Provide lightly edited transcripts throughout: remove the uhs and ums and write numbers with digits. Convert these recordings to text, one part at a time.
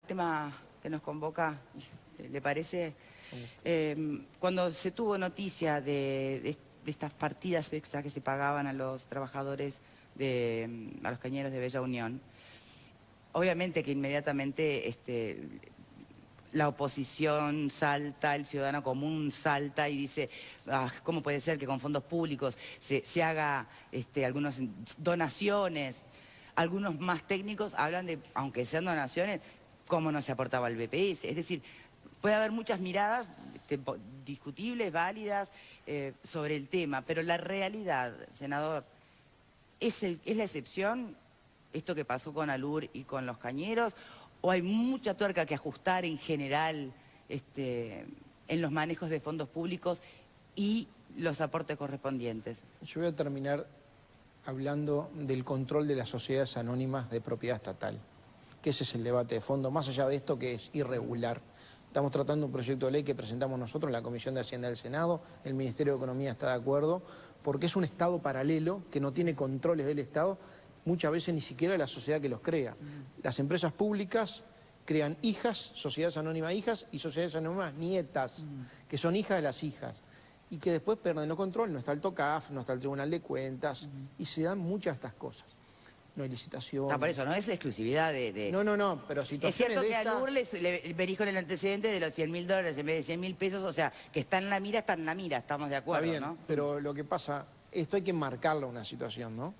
tema que nos convoca, ¿le parece? Cuando se tuvo noticia de estas partidas extras que se pagaban a los trabajadores, a los cañeros de Bella Unión, obviamente que inmediatamente la oposición salta, el ciudadano común salta y dice, ¿cómo puede ser que con fondos públicos se haga algunas donaciones? Algunos más técnicos hablan de, aunque sean donaciones, cómo no se aportaba al BPS. Es decir, puede haber muchas miradas discutibles, válidas, sobre el tema, pero la realidad, senador, ¿es la excepción esto que pasó con Alur y con los cañeros? ¿O hay mucha tuerca que ajustar en general en los manejos de fondos públicos y los aportes correspondientes? Yo voy a terminar hablando del control de las sociedades anónimas de propiedad estatal, que ese es el debate de fondo, más allá de esto que es irregular. Estamos tratando un proyecto de ley que presentamos nosotros en la Comisión de Hacienda del Senado, el Ministerio de Economía está de acuerdo, porque es un Estado paralelo que no tiene controles del Estado, muchas veces ni siquiera de la sociedad que los crea. Las empresas públicas crean hijas, sociedades anónimas hijas y sociedades anónimas nietas, que son hijas de las hijas, y que después pierden el control, no está el TOCAF, no está el Tribunal de Cuentas, y se dan muchas de estas cosas. No hay licitación. Por eso, no es exclusividad de... No, pero situaciones es cierto de que esta... a Alur le venís con el antecedente de los $100.000 en vez de $100.000, o sea, que está en la mira, estamos de acuerdo, está bien, ¿no? Pero lo que pasa, esto hay que marcarlo una situación, ¿no?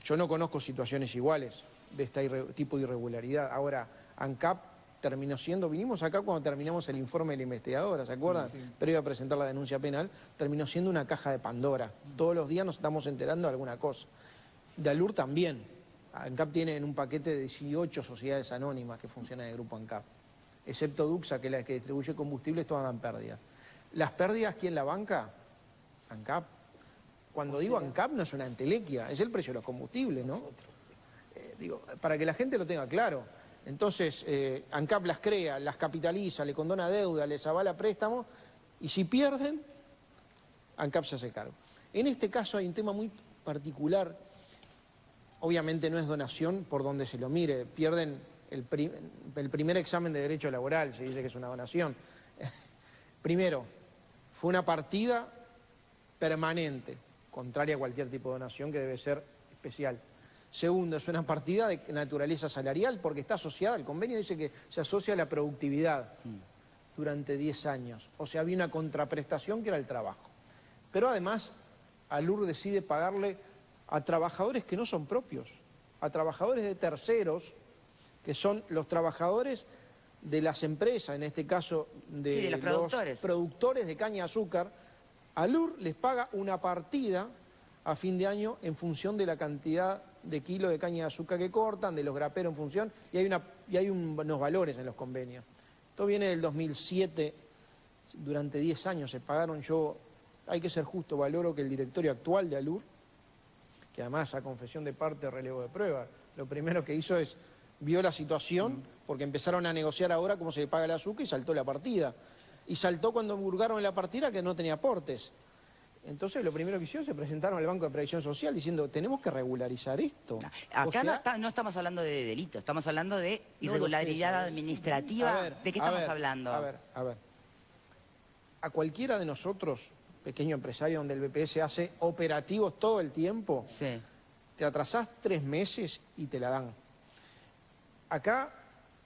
Yo no conozco situaciones iguales de este tipo de irregularidad. Ahora, ANCAP terminó siendo, vinimos acá cuando terminamos el informe de la investigadora, ¿se acuerdan? Sí. Pero iba a presentar la denuncia penal, terminó siendo una caja de Pandora. Todos los días nos estamos enterando de alguna cosa. De Alur también. ANCAP tiene en un paquete de 18 sociedades anónimas que funcionan en el grupo ANCAP. Excepto Duxa, que es la que distribuye combustibles, todas dan pérdidas. ¿Las pérdidas quién la banca? ANCAP. Cuando digo ANCAP no es una entelequia, es el precio de los combustibles, ¿no? Digo, para que la gente lo tenga claro. Entonces, ANCAP las crea, las capitaliza, le condona deuda, les avala préstamos, y si pierden, ANCAP se hace cargo. En este caso hay un tema muy particular, obviamente no es donación por donde se lo mire, pierden el primer examen de derecho laboral, se dice que es una donación. Primero, fue una partida permanente, contraria a cualquier tipo de donación que debe ser especial. Segundo, es una partida de naturaleza salarial porque está asociada, el convenio dice que se asocia a la productividad durante 10 años. O sea, había una contraprestación que era el trabajo. Pero además, Alur decide pagarle a trabajadores que no son propios, a trabajadores de terceros, que son los trabajadores de las empresas, en este caso de los productores de caña de azúcar. Alur les paga una partida a fin de año en función de la cantidad de kilos de caña de azúcar que cortan, de los graperos en función, y hay unos valores en los convenios. Esto viene del 2007, durante 10 años se pagaron. Yo, hay que ser justo, valoro que el directorio actual de Alur, que además a confesión de parte relevo de prueba, lo primero que hizo es, vio la situación, porque empezaron a negociar ahora cómo se le paga el azúcar y saltó la partida. Y saltó cuando hurgaron la partida que no tenía aportes. Entonces lo primero que hicieron se presentaron al Banco de Previsión Social diciendo, tenemos que regularizar esto. Acá no estamos hablando de delito, estamos hablando de irregularidad administrativa. ¿De qué estamos hablando? A ver. A cualquiera de nosotros, pequeño empresario donde el BPS hace operativos todo el tiempo, sí, te atrasás 3 meses y te la dan. Acá,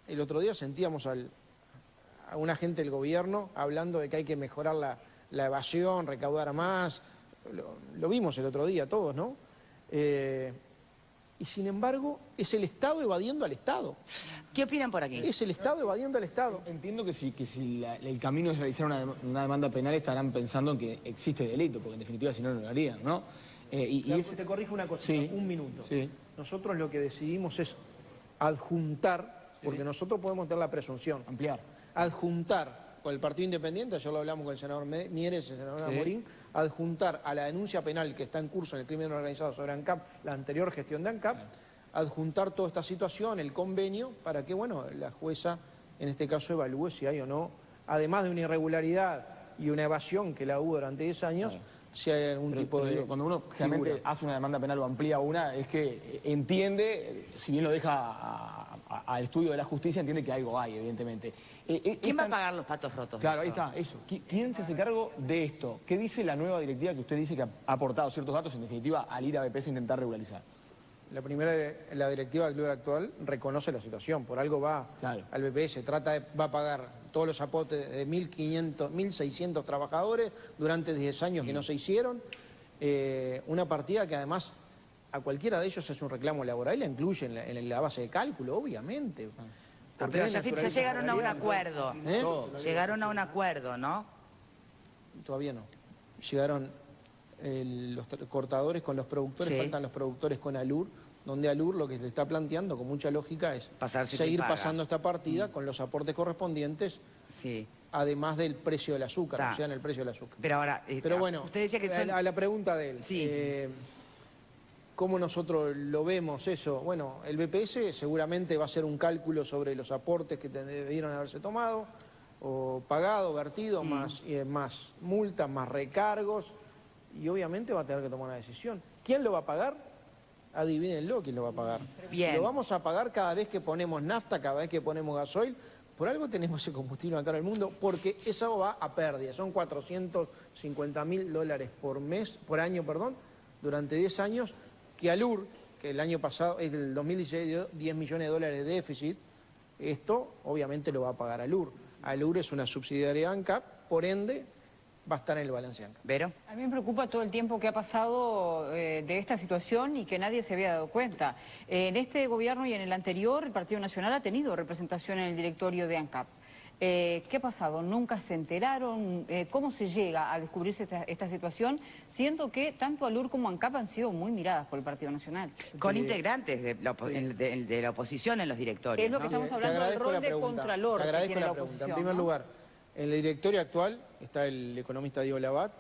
el otro día sentíamos a un agente del gobierno hablando de que hay que mejorar la evasión, recaudar más. Lo vimos el otro día todos, ¿no? Y sin embargo, es el Estado evadiendo al Estado. ¿Qué opinan por aquí? Es el Estado evadiendo al Estado. Entiendo que si el camino es realizar una demanda penal, estarán pensando en que existe delito, porque en definitiva si no, no lo harían, ¿no? Te corrijo una cosa, sí, un minuto. Sí. Nosotros lo que decidimos es adjuntar, porque nosotros podemos tener la presunción. Ampliar. Adjuntar con el Partido Independiente, ayer lo hablamos con el senador Mieres, el senador Amorín, adjuntar a la denuncia penal que está en curso en el crimen organizado sobre ANCAP, la anterior gestión de ANCAP, adjuntar toda esta situación, el convenio, para que, bueno, la jueza, en este caso, evalúe si hay o no, además de una irregularidad y una evasión que la hubo durante 10 años, si hay algún tipo de... Cuando uno realmente hace una demanda penal o amplía una, es que entiende, si bien lo deja al estudio de la justicia, entiende que algo hay, evidentemente. ¿Quién va a pagar los patos rotos? Claro, ahí está, eso. ¿Quién se hace cargo de esto? ¿Qué dice la nueva directiva que usted dice que ha aportado ciertos datos, en definitiva, al ir a BPS a intentar regularizar? La directiva del club actual reconoce la situación, por algo va al BPS, va a pagar todos los aportes de 1.500, 1.600 trabajadores durante 10 años que no se hicieron, una partida que además a cualquiera de ellos es un reclamo laboral y la incluye en la base de cálculo, obviamente. Pero ya llegaron a un acuerdo. Llegaron a un acuerdo, ¿no? Todavía no. Llegaron los cortadores con los productores, faltan los productores con Alur, donde Alur lo que se está planteando con mucha lógica es seguir pasando esta partida con los aportes correspondientes, además del precio del azúcar, o sea, en el precio del azúcar. Pero bueno, usted decía que a la pregunta de él, ¿cómo nosotros lo vemos eso? Bueno, el BPS seguramente va a hacer un cálculo sobre los aportes que debieron haberse tomado, o pagado, vertido, más multas, más recargos, y obviamente va a tener que tomar una decisión. ¿Quién lo va a pagar? Adivínenlo quién lo va a pagar. Bien. Lo vamos a pagar cada vez que ponemos nafta, cada vez que ponemos gasoil. Por algo tenemos ese combustible acá en el mundo, porque eso va a pérdida. Son $450.000 por año, durante 10 años, que Alur, que el año pasado, el 2016 dio $10 millones de déficit, esto obviamente lo va a pagar Alur. Alur es una subsidiaria de ANCAP, por ende va a estar en el balance de ANCAP. ¿Vero? A mí me preocupa todo el tiempo que ha pasado de esta situación y que nadie se había dado cuenta. En este gobierno y en el anterior, el Partido Nacional ha tenido representación en el directorio de ANCAP. ¿Qué ha pasado? ¿Nunca se enteraron? ¿Cómo se llega a descubrirse esta situación? Siendo que tanto Alur como ANCAP han sido muy miradas por el Partido Nacional. Con integrantes de la oposición en los directorios. Es lo que estamos hablando del rol de contralor que tiene la oposición. En primer lugar, en el directorio actual está el economista Diego Labat,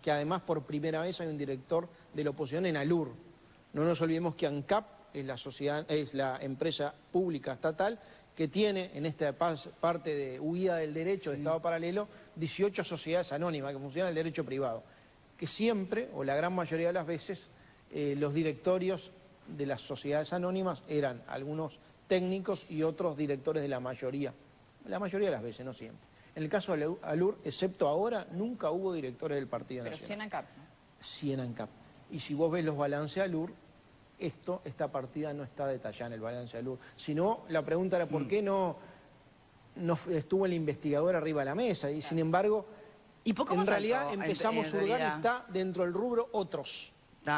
que además por primera vez hay un director de la oposición en Alur. No nos olvidemos que ANCAP es la empresa pública estatal que tiene en esta parte de huida del derecho de Estado paralelo 18 sociedades anónimas que funcionan en el derecho privado, que siempre, o la gran mayoría de las veces, los directorios de las sociedades anónimas eran algunos técnicos y otros directores de la mayoría de las veces, no siempre. En el caso de Alur, excepto ahora, nunca hubo directores del Partido Nacional. Pero sí en ANCAP, ¿no? Sí en ANCAP. Y si vos ves los balances de Alur, esta partida no está detallada en el balance de Alur. Si no, la pregunta era por qué no estuvo el investigador arriba de la mesa. Y sin embargo, en realidad empezamos a hurgar y está dentro del rubro otros.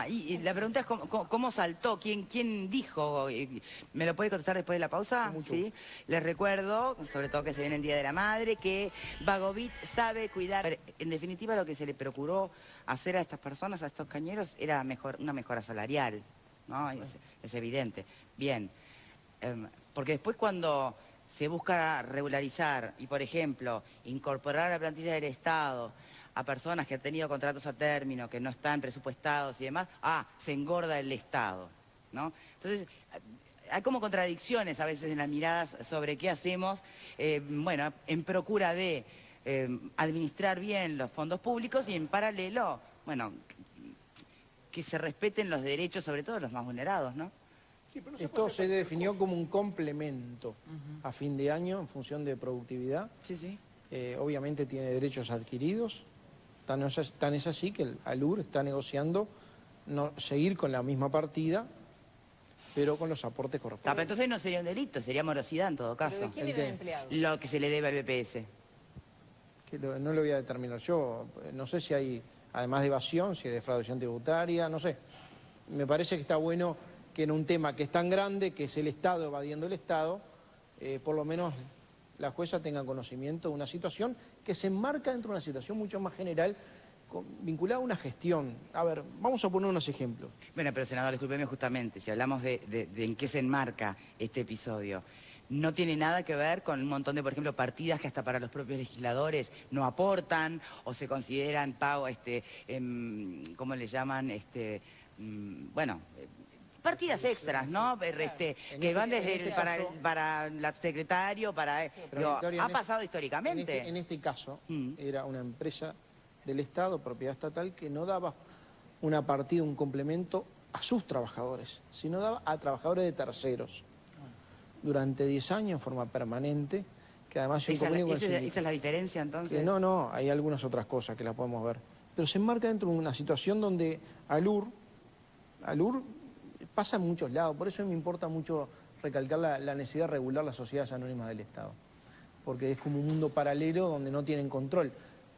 Y la pregunta es ¿cómo saltó? ¿Quién dijo? ¿Me lo puede contestar después de la pausa? Sí. Les recuerdo, sobre todo que se viene el Día de la Madre, que Vagovit sabe cuidar. En definitiva, lo que se le procuró hacer a estas personas, a estos cañeros, era una mejora salarial, ¿no? Es evidente. Bien. Porque después cuando se busca regularizar y, por ejemplo, incorporar a la plantilla del Estado a personas que han tenido contratos a término, que no están presupuestados y demás, se engorda el Estado, ¿no? Entonces, hay como contradicciones a veces en las miradas sobre qué hacemos, bueno, en procura de administrar bien los fondos públicos y en paralelo, bueno, que se respeten los derechos, sobre todo los más vulnerados, ¿no? Esto se definió como un complemento a fin de año en función de productividad. Obviamente tiene derechos adquiridos. Tan es así que el Alur está negociando seguir con la misma partida, pero con los aportes correspondientes. Pero entonces no sería un delito, sería morosidad en todo caso. ¿Pero de quién era el empleado? Lo que se le debe al BPS. No lo voy a determinar yo. No sé si hay, además de evasión, si hay defraudación tributaria, no sé. Me parece que está bueno que en un tema que es tan grande, que es el Estado evadiendo el Estado, por lo menos la jueza tenga conocimiento de una situación que se enmarca dentro de una situación mucho más general vinculada a una gestión. A ver, vamos a poner unos ejemplos. Bueno, pero senador, discúlpeme justamente, si hablamos de en qué se enmarca este episodio, no tiene nada que ver con un montón de, por ejemplo, partidas que hasta para los propios legisladores no aportan o se consideran pago, ¿cómo le llaman? Bueno, partidas extras, ¿no? Que van desde para el secretario, ha pasado históricamente. En este caso, era una empresa del Estado, propiedad estatal, que no daba una partida, un complemento a sus trabajadores, sino daba a trabajadores de terceros. durante 10 años en forma permanente, que además es un Esa convenio con el es sindicato. la diferencia, entonces. No, hay algunas otras cosas que las podemos ver. Pero se enmarca dentro de una situación donde ALUR pasa en muchos lados, por eso me importa mucho recalcar la necesidad de regular las sociedades anónimas del Estado, porque es como un mundo paralelo donde no tienen control.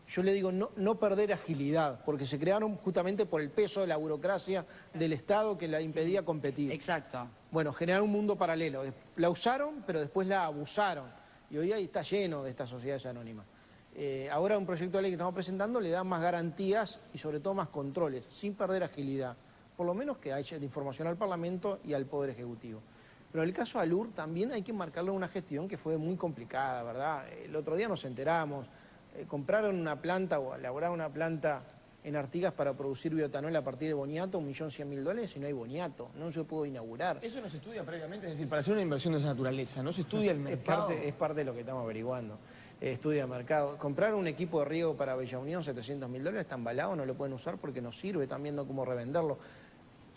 Yo le digo no perder agilidad, porque se crearon justamente por el peso de la burocracia del Estado que la impedía competir. Exacto. Bueno, generaron un mundo paralelo. La usaron, pero después la abusaron. Y hoy ahí está lleno de estas sociedades anónimas. Ahora un proyecto de ley que estamos presentando le da más garantías y sobre todo más controles, sin perder agilidad. Por lo menos que haya de información al Parlamento y al Poder Ejecutivo. Pero en el caso ALUR también hay que marcarle una gestión que fue muy complicada, ¿verdad? El otro día nos enteramos, compraron una planta o elaboraron una planta en Artigas para producir bioetanol a partir de boniato, $1.100.000 y no hay boniato, no se pudo inaugurar. Eso no se estudia previamente, es decir, para hacer una inversión de esa naturaleza, ¿no se estudia el mercado? Es parte de lo que estamos averiguando. Estudia el mercado. Comprar un equipo de riego para Bella Unión, $700.000, está embalado, no lo pueden usar porque no sirve, están viendo cómo revenderlo.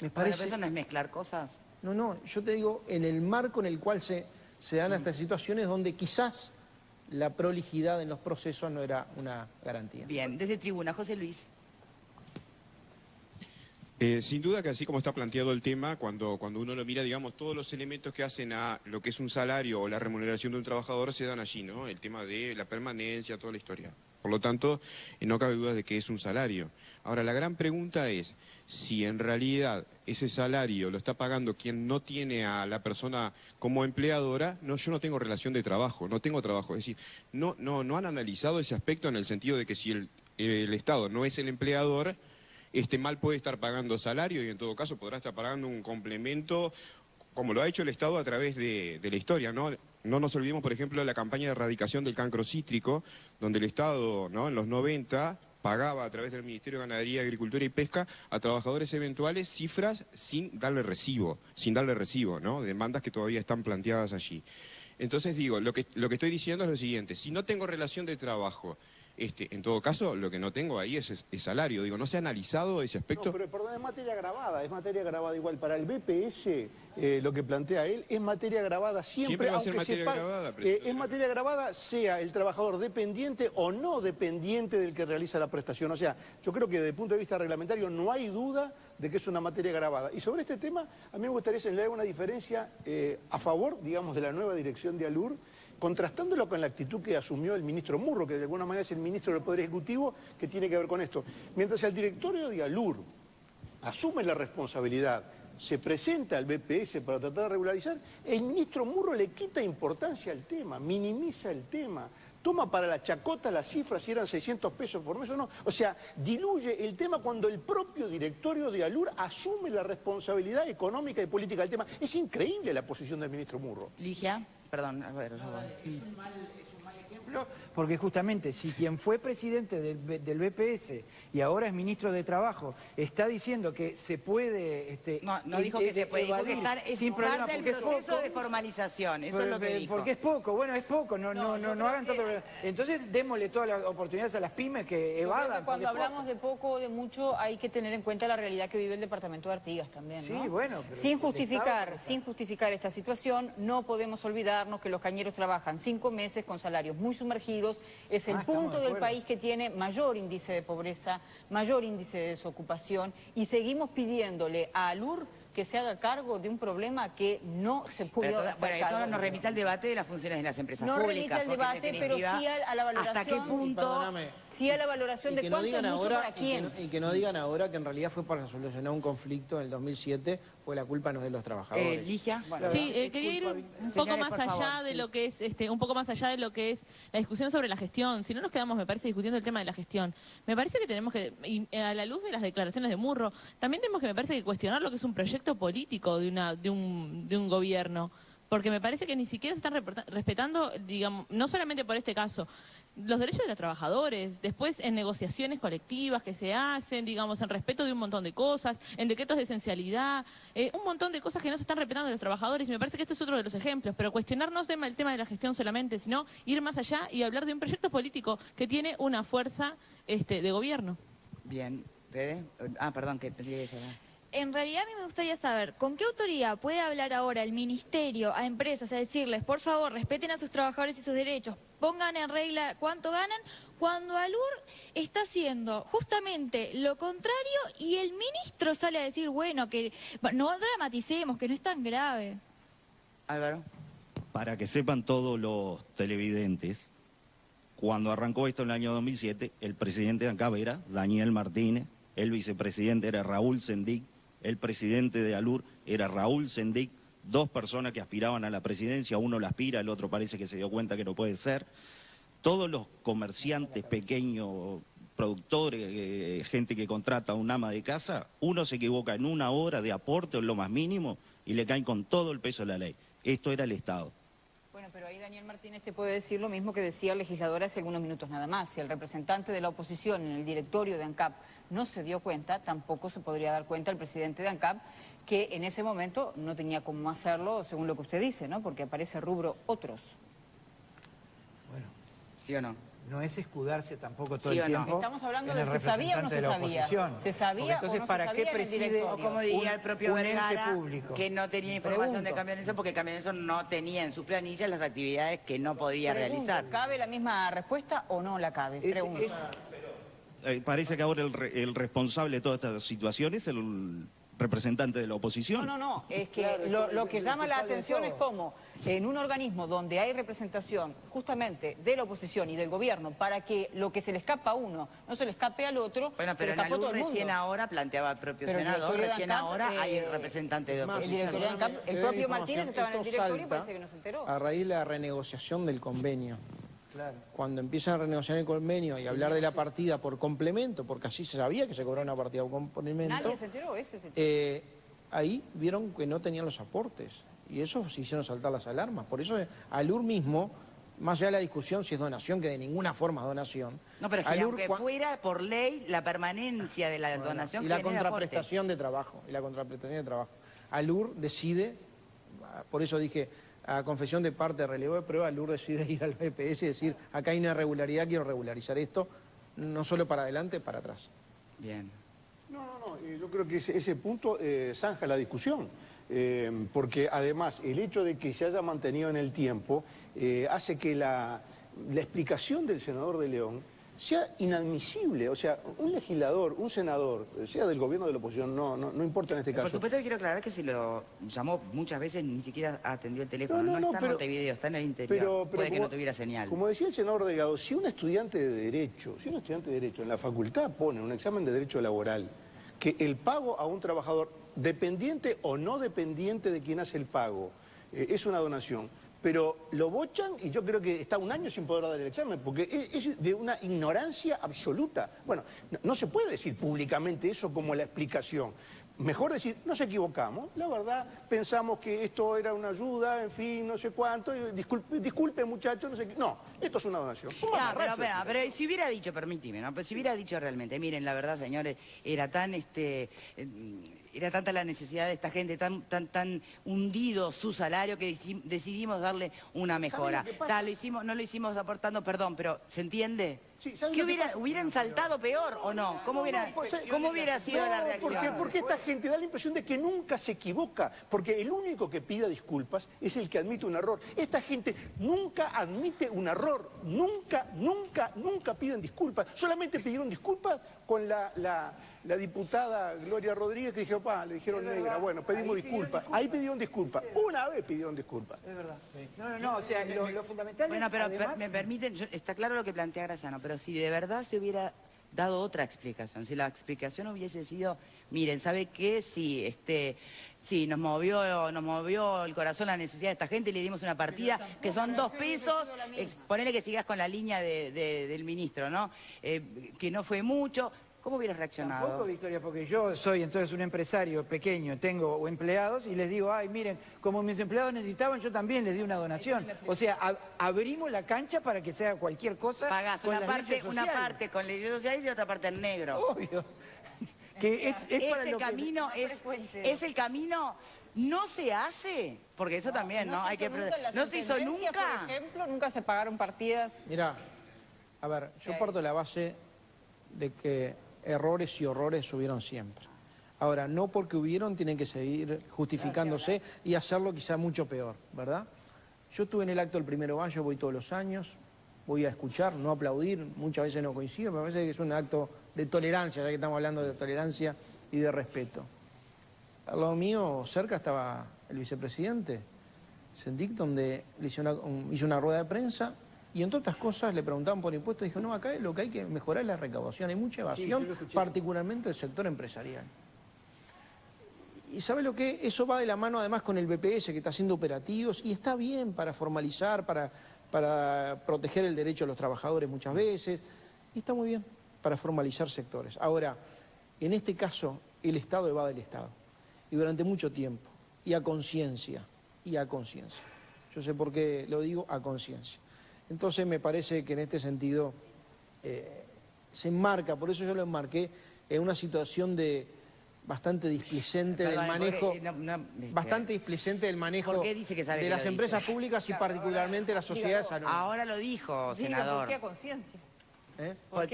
Me parece... Bueno, ¿eso no es mezclar cosas? No, yo te digo, en el marco en el cual se dan estas situaciones donde quizás la prolijidad en los procesos no era una garantía. Bien, desde tribuna, José Luis. Sin duda que así como está planteado el tema, cuando uno lo mira, digamos, todos los elementos que hacen a lo que es un salario o la remuneración de un trabajador se dan allí, ¿no? El tema de la permanencia, toda la historia. Por lo tanto, no cabe duda de que es un salario. Ahora, la gran pregunta es si en realidad ese salario lo está pagando quien no tiene a la persona como empleadora. No, yo no tengo relación de trabajo, no tengo trabajo. Es decir, no han analizado ese aspecto en el sentido de que si el Estado no es el empleador, mal puede estar pagando salario y en todo caso podrá estar pagando un complemento, como lo ha hecho el Estado a través de la historia, ¿no? No nos olvidemos, por ejemplo, de la campaña de erradicación del cancro cítrico, donde el Estado, ¿no?, en los 90 pagaba a través del Ministerio de Ganadería, Agricultura y Pesca a trabajadores eventuales cifras sin darle recibo, ¿no?, demandas que todavía están planteadas allí. Entonces digo, lo que estoy diciendo es lo siguiente: si no tengo relación de trabajo, en todo caso, lo que no tengo ahí es salario. Digo, ¿no se ha analizado ese aspecto? No, pero perdón, es materia agravada igual. Para el BPS, lo que plantea él, es materia agravada siempre, va a ser aunque materia agravada, es materia agravada, sea el trabajador dependiente o no dependiente del que realiza la prestación. O sea, yo creo que desde el punto de vista reglamentario no hay duda de que es una materia agravada. Y sobre este tema, a mí me gustaría señalar una diferencia a favor, digamos, de la nueva dirección de ALUR, contrastándolo con la actitud que asumió el ministro Murro, que de alguna manera es el ministro del Poder Ejecutivo, que tiene que ver con esto. Mientras el directorio de ALUR asume la responsabilidad, se presenta al BPS para tratar de regularizar, el ministro Murro le quita importancia al tema, minimiza el tema, toma para la chacota las cifras si eran 600 pesos por mes o no. O sea, diluye el tema cuando el propio directorio de ALUR asume la responsabilidad económica y política del tema. Es increíble la posición del ministro Murro. Ligia, perdón, a ver. Es un mal ejemplo, porque justamente si quien fue presidente del BPS y ahora es ministro de Trabajo está diciendo que se puede no dijo que se puede, dijo que es sin problema, parte del porque es proceso poco, de formalización, eso es lo que dijo. porque es poco, bueno, es poco, no hagan tanto problema. Entonces démosle todas las oportunidades a las pymes que evadan. Cuando hablamos de poco o de mucho hay que tener en cuenta la realidad que vive el departamento de Artigas también, ¿no? Sí, bueno, pero sin justificar esta situación, no podemos olvidarnos que los cañeros trabajan 5 meses con salarios muy sumergidos. Es el punto del país que tiene mayor índice de pobreza, mayor índice de desocupación, y seguimos pidiéndole a ALUR que se haga cargo de un problema que no se puede hacer Bueno, cargo. eso nos remite al debate de las funciones de las empresas no públicas. remite al debate, pero sí a la valoración. ¿Hasta qué punto? Sí a la valoración de cuánto es mucho para quién. Y que no digan ahora que en realidad fue para solucionar un conflicto en el 2007, pues la culpa no es de los trabajadores. Ligia. Sí, quería ir un poco más allá de lo que es, un poco más allá de lo que es la discusión sobre la gestión. Si no nos quedamos, me parece, discutiendo el tema de la gestión. Me parece que tenemos que, y a la luz de las declaraciones de Murro, también tenemos que, me parece, que cuestionar lo que es un proyecto político de un gobierno. Porque me parece que ni siquiera se están respetando, digamos, no solamente por este caso, los derechos de los trabajadores, después en negociaciones colectivas que se hacen, digamos, en respeto de un montón de cosas, en decretos de esencialidad, un montón de cosas que no se están respetando de los trabajadores, y me parece que este es otro de los ejemplos, pero cuestionar no el tema de la gestión solamente, sino ir más allá y hablar de un proyecto político que tiene una fuerza de gobierno. Bien, Fede. Perdón, que pensé que en realidad a mí me gustaría saber, ¿con qué autoridad puede hablar ahora el ministerio a empresas a decirles, por favor, respeten a sus trabajadores y sus derechos, pongan en regla cuánto ganan, cuando ALUR está haciendo justamente lo contrario y el ministro sale a decir, bueno, que no dramaticemos, que no es tan grave? Álvaro. Para que sepan todos los televidentes, cuando arrancó esto en el año 2007, el presidente de ANCAP era Daniel Martínez, el vicepresidente era Raúl Sendic, el presidente de ALUR era Raúl Sendic, dos personas que aspiraban a la presidencia, uno la aspira, el otro parece que se dio cuenta que no puede ser. Todos los comerciantes pequeños, productores, gente que contrata a un ama de casa, uno se equivoca en una hora de aporte o en lo más mínimo y le caen con todo el peso de la ley. Esto era el Estado. Bueno, pero ahí Daniel Martínez te puede decir lo mismo que decía el legislador hace algunos minutos nada más. Si el representante de la oposición en el directorio de ANCAP no se dio cuenta, tampoco se podría dar cuenta el presidente de ANCAP que en ese momento no tenía cómo hacerlo, según lo que usted dice, ¿no? Porque aparece rubro otros. Bueno, ¿sí o no? No es escudarse tampoco todo ¿Sí el o no? tiempo. Estamos hablando en de el si sabía o no representante se de la sabía. oposición. ¿Se sabía Porque entonces, o no se ¿para sabía qué en el preside directorio? O como diría el propio un ente Vergara, público? que no tenía información de Pregunto. Cambianeso porque Cambianeso no tenía en su planilla las actividades que no podía Pregunto, realizar. ¿cabe la misma respuesta o no la cabe? Pregunto. Parece que ahora el responsable de toda esta situación es el representante de la oposición. No, es que lo que llama la atención es cómo en un organismo donde hay representación justamente de la oposición y del gobierno para que lo que se le escapa a uno no se le escape al otro, Bueno, se pero le en escapó todo ALUR el mundo. recién ahora planteaba el propio Pero el senador, directorio de recién ANCAP, ahora hay representante de el oposición. directorio de ANCAP, el Te doy propio información. Martínez estaba en el Esto directorio y salta parece que no se enteró. a raíz de la renegociación del convenio. Claro. Cuando empiezan a renegociar el convenio y hablar de la partida por complemento, porque así se sabía que se cobraba una partida por complemento, Nadie se enteró, ese es el ahí vieron que no tenían los aportes y eso se hicieron saltar las alarmas. Por eso ALUR mismo, más allá de la discusión si es donación, que de ninguna forma es donación. No, pero es que ALUR, aunque fuera por ley la permanencia de la donación y la genera contraprestación de trabajo, ALUR decide, por eso dije, a confesión de parte de relevo de prueba, ALUR decide ir al BPS y decir, acá hay una irregularidad, quiero regularizar esto, no solo para adelante, para atrás. Bien. No, yo creo que ese punto zanja la discusión, porque además el hecho de que se haya mantenido en el tiempo hace que la explicación del senador de León sea inadmisible. O sea, un legislador, un senador, sea del gobierno o de la oposición, no importa en este caso. Por supuesto que quiero aclarar que si lo llamó muchas veces ni siquiera atendió el teléfono. No está en Montevideo, está en el interior. Puede que no tuviera señal. Como decía el senador Delgado, si un estudiante de Derecho en la facultad pone un examen de Derecho Laboral, que el pago a un trabajador, dependiente o no dependiente de quien hace el pago, es una donación, pero lo bochan y yo creo que está un año sin poder dar el examen, porque es de una ignorancia absoluta. Bueno, no se puede decir públicamente eso como la explicación. Mejor decir, nos equivocamos, la verdad, pensamos que esto era una ayuda, en fin, no sé cuánto, disculpe muchachos, no sé qué. No, esto es una donación. Pero si hubiera dicho, permíteme, ¿no? Pero si hubiera dicho realmente, miren, la verdad, señores, era tanta la necesidad de esta gente, tan hundido su salario que decidimos darle una mejora. No lo hicimos aportando, perdón, pero ¿se entiende? Sí, ¿Qué hubieran saltado peor o no? ¿Cómo hubiera sido la reacción? Porque esta gente da la impresión de que nunca se equivoca, porque el único que pida disculpas es el que admite un error. Esta gente nunca admite un error, nunca piden disculpas. Solamente pidieron disculpas con la diputada Gloria Rodríguez, que dijo, le dijeron negra, bueno, pedimos disculpas. Ahí pidieron disculpas, una vez pidieron disculpas. Es verdad. No, o sea, lo fundamental Bueno, es, pero además... me permiten, está claro lo que plantea Graciano, pero si de verdad se hubiera dado otra explicación, si la explicación hubiese sido, miren, ¿sabe qué? Sí, nos movió el corazón la necesidad de esta gente y le dimos una partida que son 2 pesos, ponele que sigas con la línea del ministro, ¿no? Que no fue mucho. ¿Cómo hubieras reaccionado? Tampoco, Victoria, porque yo soy entonces un empresario pequeño, tengo empleados y les digo, ay, miren, como mis empleados necesitaban, yo también les di una donación. O sea, abrimos la cancha para que sea cualquier cosa. Pagás con una parte con leyes sociales y otra parte en negro. Obvio. Que es para lo camino, es el camino. ¿No se hace? Porque eso también, ¿no? ¿No se hizo nunca? Por ejemplo, nunca se pagaron partidas. Mirá, a ver, yo parto de la base de que errores y horrores hubieron siempre. Ahora, no porque hubieron tienen que seguir justificándose y hacerlo quizá mucho peor, ¿verdad? Yo estuve en el acto del 1 de mayo, voy todos los años, voy a escuchar, no aplaudir, muchas veces no coincido, me parece que es un acto de tolerancia, ya que estamos hablando de tolerancia y de respeto. Al lado mío, cerca, estaba el vicepresidente Sendik, donde le hizo una rueda de prensa y entre otras cosas le preguntaban por impuestos y dijo, no, acá lo que hay que mejorar es la recaudación, hay mucha evasión, particularmente del sector empresarial. Y ¿sabe lo que? Eso va de la mano además con el BPS que está haciendo operativos y está bien para formalizar, para proteger el derecho de los trabajadores muchas veces, y está muy bien para formalizar sectores. Ahora, en este caso, el Estado evade el Estado, y durante mucho tiempo, y a conciencia. Yo sé por qué lo digo, a conciencia. Entonces me parece que en este sentido se enmarca, por eso yo lo enmarqué, en una situación de bastante displicente del manejo, bastante displicente del manejo de las empresas públicas y particularmente las sociedades anónimas. Ahora lo dijo, senador. ¿Por qué a conciencia?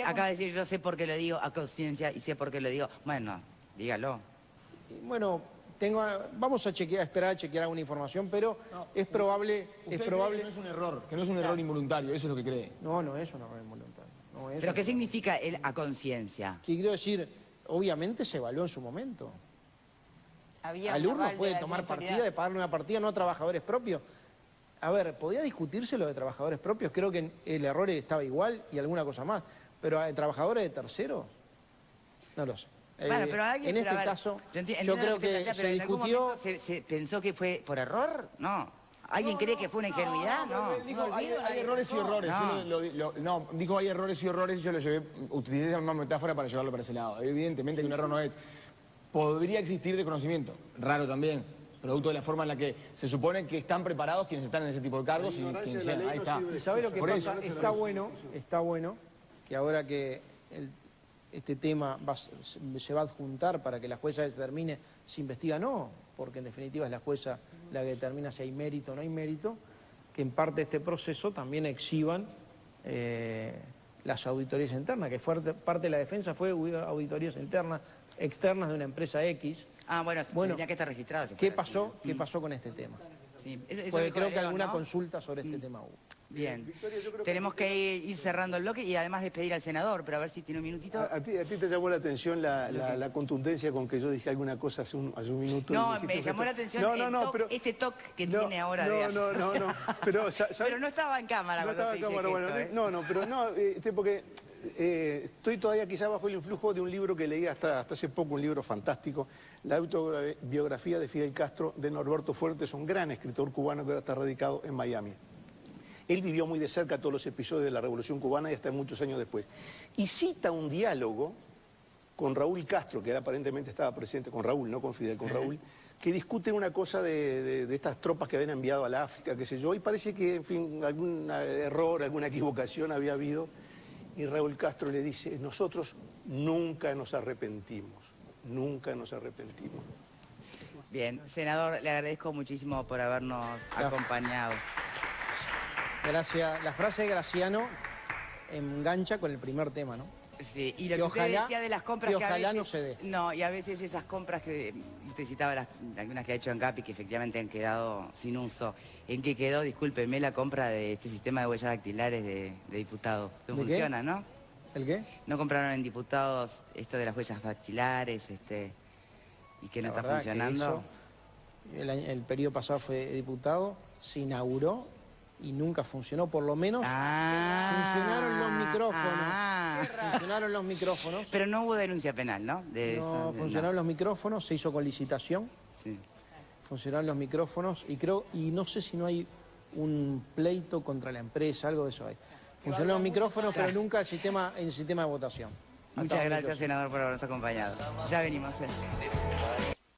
Acaba de decir, yo sé por qué lo digo a conciencia y sé por qué lo digo. Bueno, dígalo. Bueno, vamos a esperar a chequear alguna información, pero no, es probable... Usted cree que no es un error, que no es un error involuntario, eso es lo que cree. No, no es un error involuntario. ¿Pero qué significa el a conciencia? ¿Qué quiero decir? Obviamente se evaluó en su momento. Alur no puede tomar partida de pagarle una partida no a trabajadores propios. A ver, ¿podía discutirse lo de trabajadores propios? Creo que el error estaba igual y alguna cosa más. Pero a trabajadores de terceros, no lo sé. Bueno, pero alguien, en este caso, yo creo que se discutió... ¿Se pensó que fue por error? No. ¿Alguien cree que fue una ingenuidad? No. Dijo, hay errores y errores. Dijo hay errores y errores y yo lo llevé, utilicé una metáfora para llevarlo para ese lado. Evidentemente que un error no es. Podría existir desconocimiento, raro también, producto de la forma en la que se supone que están preparados quienes están en ese tipo de cargos y quienes llegan. Ahí está. ¿Sabe lo que pasa? Está bueno que ahora que este tema se va a adjuntar para que la jueza determine si investiga o no, porque en definitiva es la jueza la que determina si hay mérito o no hay mérito, que en parte de este proceso también exhiban las auditorías internas, que parte de la defensa fue auditorías externas de una empresa X. Ah, bueno, tenía que estar registrado. Si ¿qué pasó con este tema? Sí, pues creo que alguna consulta sobre este tema hubo. Bien, tenemos que ir cerrando el bloque y además despedir al senador, pero a ver si tiene un minutito. ¿A ti te llamó la atención la contundencia con que yo dije alguna cosa hace un minuto? No, me llamó la atención este toque que tiene ahora de hacer. No, pero no estaba en cámara cuando te dije esto, porque estoy todavía quizá bajo el influjo de un libro que leí hasta hace poco, un libro fantástico, la autobiografía de Fidel Castro, de Norberto Fuertes, un gran escritor cubano que ahora está radicado en Miami. Él vivió muy de cerca todos los episodios de la Revolución Cubana y hasta muchos años después. Y cita un diálogo con Raúl Castro, que aparentemente estaba presente, con Raúl, no con Fidel, con Raúl, que discuten una cosa de estas tropas que habían enviado a la África, qué sé yo, y parece que, en fin, algún error, alguna equivocación había habido. Y Raúl Castro le dice, nosotros nunca nos arrepentimos, nunca nos arrepentimos. Bien, senador, le agradezco muchísimo por habernos acompañado. Gracias. La frase de Graciano engancha con el primer tema, ¿no? Sí, y lo que usted decía de las compras que a veces, no se dé. No, y a veces esas compras que usted citaba, algunas que ha hecho ANCAP y que efectivamente han quedado sin uso. ¿En qué quedó, discúlpeme, la compra de este sistema de huellas dactilares de diputados? No funciona, ¿no? ¿El qué? ¿No compraron en diputados esto de las huellas dactilares y que no está funcionando? El periodo pasado fue diputado, se inauguró y nunca funcionó, por lo menos funcionaron los micrófonos. Funcionaron los micrófonos. Pero no hubo denuncia penal, ¿no? Funcionaron los micrófonos, se hizo con licitación. Sí. Funcionaron los micrófonos y no sé si no hay un pleito contra la empresa, algo de eso hay. Funcionaron los micrófonos, pero nunca el sistema de votación. Muchas gracias, senador, por habernos acompañado. Ya venimos.